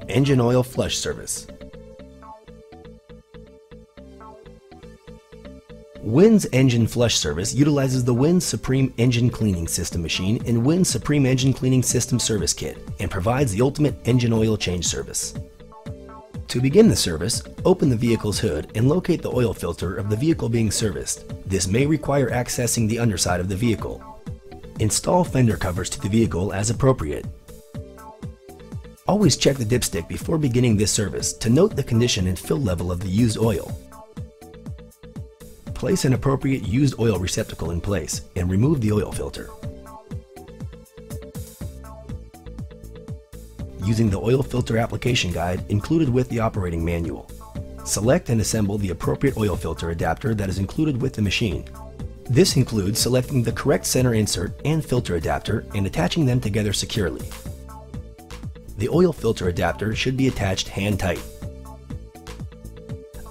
Engine oil flush service. Wynn's engine flush service utilizes the Wynn Supreme Engine Cleaning System machine and Wynn Supreme Engine Cleaning System service kit and provides the ultimate engine oil change service. To begin the service, open the vehicle's hood and locate the oil filter of the vehicle being serviced. This may require accessing the underside of the vehicle. Install fender covers to the vehicle as appropriate. Always check the dipstick before beginning this service to note the condition and fill level of the used oil. Place an appropriate used oil receptacle in place and remove the oil filter. Using the oil filter application guide included with the operating manual, select and assemble the appropriate oil filter adapter that is included with the machine. This includes selecting the correct center insert and filter adapter and attaching them together securely. The oil filter adapter should be attached hand-tight.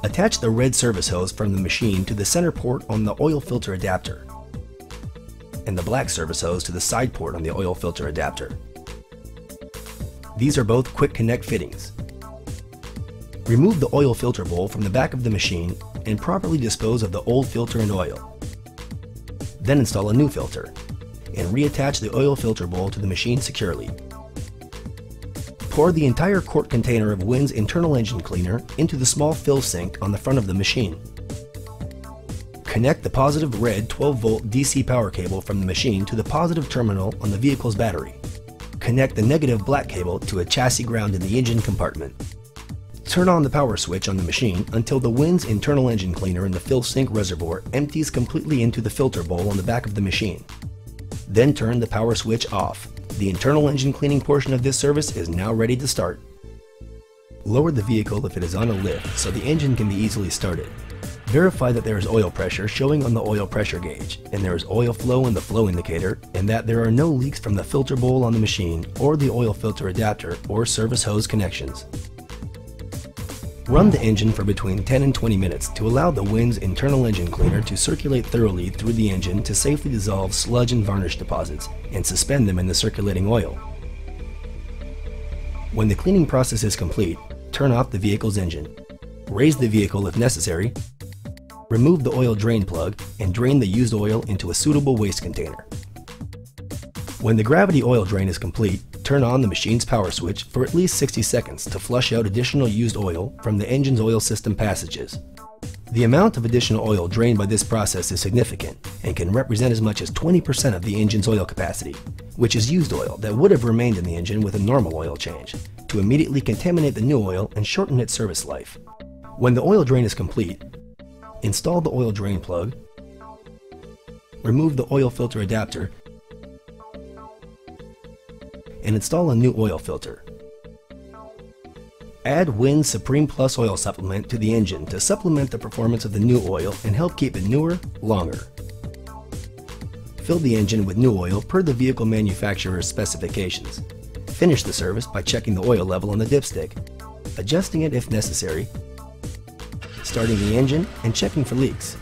Attach the red service hose from the machine to the center port on the oil filter adapter, and the black service hose to the side port on the oil filter adapter. These are both quick connect fittings. Remove the oil filter bowl from the back of the machine and properly dispose of the old filter and oil. Then install a new filter and reattach the oil filter bowl to the machine securely. Pour the entire quart container of Wynn's internal engine cleaner into the small fill sink on the front of the machine. Connect the positive red 12-volt DC power cable from the machine to the positive terminal on the vehicle's battery. Connect the negative black cable to a chassis ground in the engine compartment. Turn on the power switch on the machine until the Wynn's internal engine cleaner in the fill sink reservoir empties completely into the filter bowl on the back of the machine. Then turn the power switch off. The internal engine cleaning portion of this service is now ready to start. Lower the vehicle if it is on a lift so the engine can be easily started. Verify that there is oil pressure showing on the oil pressure gauge, and there is oil flow in the flow indicator, and that there are no leaks from the filter bowl on the machine or the oil filter adapter or service hose connections. Run the engine for between 10 and 20 minutes to allow the Wynn's internal engine cleaner to circulate thoroughly through the engine to safely dissolve sludge and varnish deposits and suspend them in the circulating oil. When the cleaning process is complete, turn off the vehicle's engine. Raise the vehicle if necessary. Remove the oil drain plug and drain the used oil into a suitable waste container. When the gravity oil drain is complete, turn on the machine's power switch for at least 60 seconds to flush out additional used oil from the engine's oil system passages. The amount of additional oil drained by this process is significant and can represent as much as 20% of the engine's oil capacity, which is used oil that would have remained in the engine with a normal oil change, to immediately contaminate the new oil and shorten its service life. When the oil drain is complete, install the oil drain plug, remove the oil filter adapter, and install a new oil filter. Add Wynn Supreme Plus oil supplement to the engine to supplement the performance of the new oil and help keep it newer, longer. Fill the engine with new oil per the vehicle manufacturer's specifications. Finish the service by checking the oil level on the dipstick, adjusting it if necessary, starting the engine, and checking for leaks.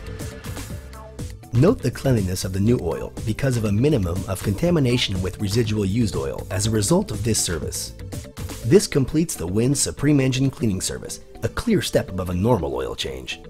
Note the cleanliness of the new oil because of a minimum of contamination with residual used oil as a result of this service. This completes the Wynn Supreme Engine Cleaning Service, a clear step above a normal oil change.